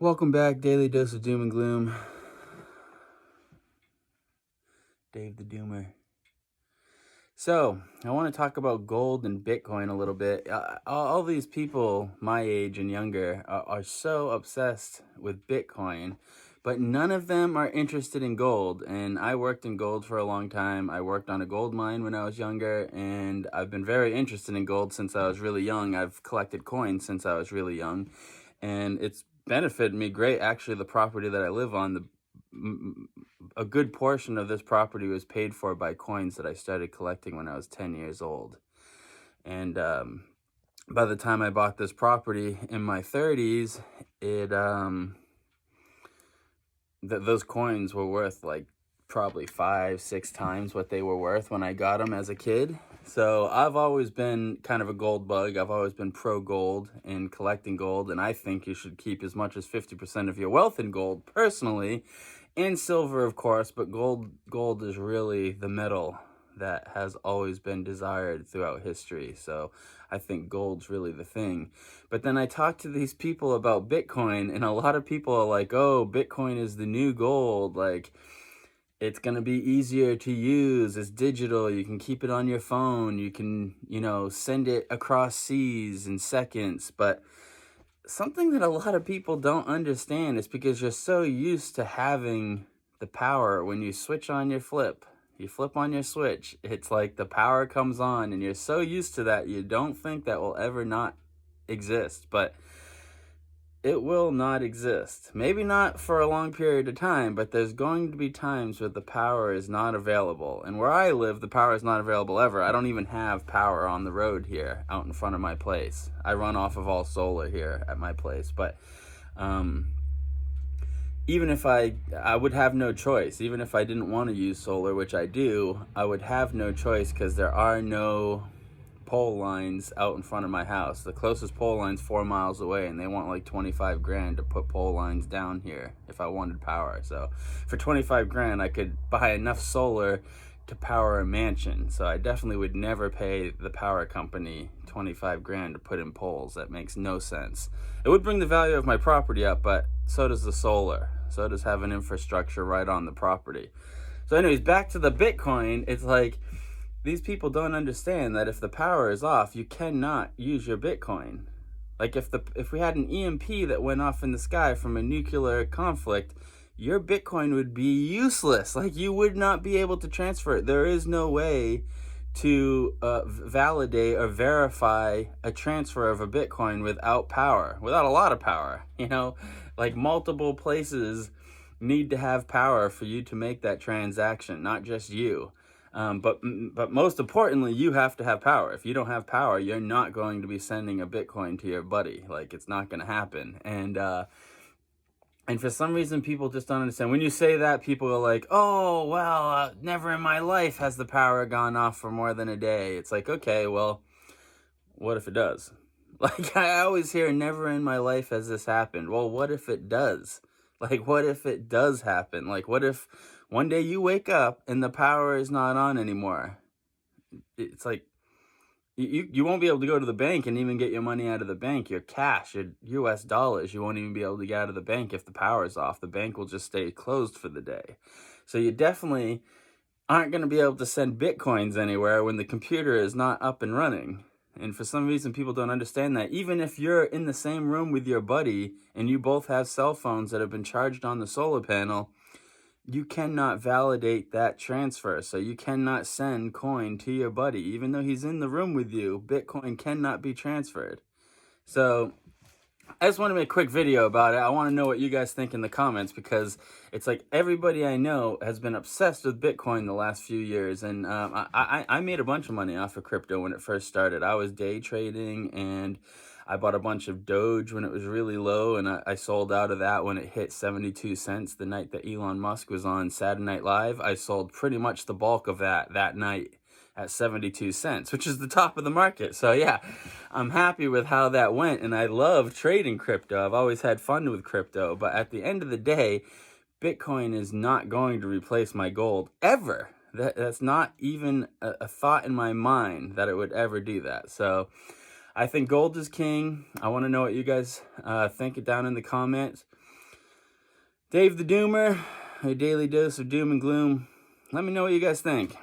Welcome back, Daily Dose of Doom and Gloom. Dave the Doomer. So, I want to talk about gold and Bitcoin a little bit. All these people my age and younger are so obsessed with Bitcoin, but none of them are interested in gold. And I worked in gold for a long time. I worked on a gold mine when I was younger, and I've been very interested in gold since I was really young. I've collected coins since I was really young, and it's benefited me great. Actually, the property that I live on, a good portion of this property was paid for by coins that I started collecting when I was 10 years old. And by the time I bought this property in my 30s, those coins were worth like probably 5-6 times what they were worth when I got them as a kid. So I've always been kind of a gold bug. I've always been pro gold and collecting gold, and I think you should keep as much as 50% of your wealth in gold personally, and silver, of course, but gold is really the metal that has always been desired throughout history. So I think gold's really the thing. But then I talk to these people about Bitcoin, and a lot of people are like, oh, Bitcoin is the new gold. Like, it's going to be easier to use. It's digital. You can keep it on your phone. You can, send it across seas in seconds. But something that a lot of people don't understand is because you're so used to having the power when you switch on your flip. You flip on your switch, it's like the power comes on, and you're so used to that, you don't think that will ever not exist. But it will not exist. Maybe not for a long period of time, but there's going to be times where the power is not available. And where I live, the power is not available ever. I don't even have power on the road here out in front of my place. I run off of all solar here at my place. But even if I would have no choice. Even if I didn't want to use solar, which I do, I would have no choice because there are no pole lines out in front of my house. The closest pole line's 4 miles away, and they want like 25 grand to put pole lines down here if I wanted power. So for 25 grand, I could buy enough solar to power a mansion. So I definitely would never pay the power company 25 grand to put in poles. That makes no sense. It would bring the value of my property up, but so does the solar. So does having infrastructure right on the property. So anyways, back to the Bitcoin. It's like, these people don't understand that if the power is off, you cannot use your Bitcoin. Like if we had an EMP that went off in the sky from a nuclear conflict, your Bitcoin would be useless. Like, you would not be able to transfer it. There is no way to validate or verify a transfer of a Bitcoin without power, without a lot of power. Like, multiple places need to have power for you to make that transaction, not just you. But most importantly, you have to have power. If you don't have power, you're not going to be sending a Bitcoin to your buddy. Like, it's not going to happen. And for some reason, people just don't understand. When you say that, people are like, oh, well, never in my life has the power gone off for more than a day. It's like, okay, well, what if it does? Like, I always hear, never in my life has this happened. Well, what if it does? Like, what if it does happen? Like, what if one day you wake up and the power is not on anymore? It's like, you won't be able to go to the bank and even get your money out of the bank, your cash, your US dollars. You won't even be able to get out of the bank if the power is off. The bank will just stay closed for the day. So you definitely aren't going to be able to send Bitcoins anywhere when the computer is not up and running. And for some reason, people don't understand that. Even if you're in the same room with your buddy and you both have cell phones that have been charged on the solar panel, you cannot validate that transfer. So you cannot send coin to your buddy. Even though he's in the room with you, Bitcoin cannot be transferred. So I just want to make a quick video about it. I want to know what you guys think in the comments, because it's like everybody I know has been obsessed with Bitcoin the last few years. And I made a bunch of money off of crypto when it first started. I was day trading, and I bought a bunch of Doge when it was really low, and I sold out of that when it hit 72 cents the night that Elon Musk was on Saturday Night Live. I sold pretty much the bulk of that night at 72 cents, which is the top of the market. So yeah, I'm happy with how that went, and I love trading crypto. I've always had fun with crypto, but at the end of the day, Bitcoin is not going to replace my gold ever. That's not even a thought in my mind that it would ever do that. So I think gold is king. I want to know what you guys think down in the comments. Dave the Doomer, a daily dose of doom and gloom. Let me know what you guys think.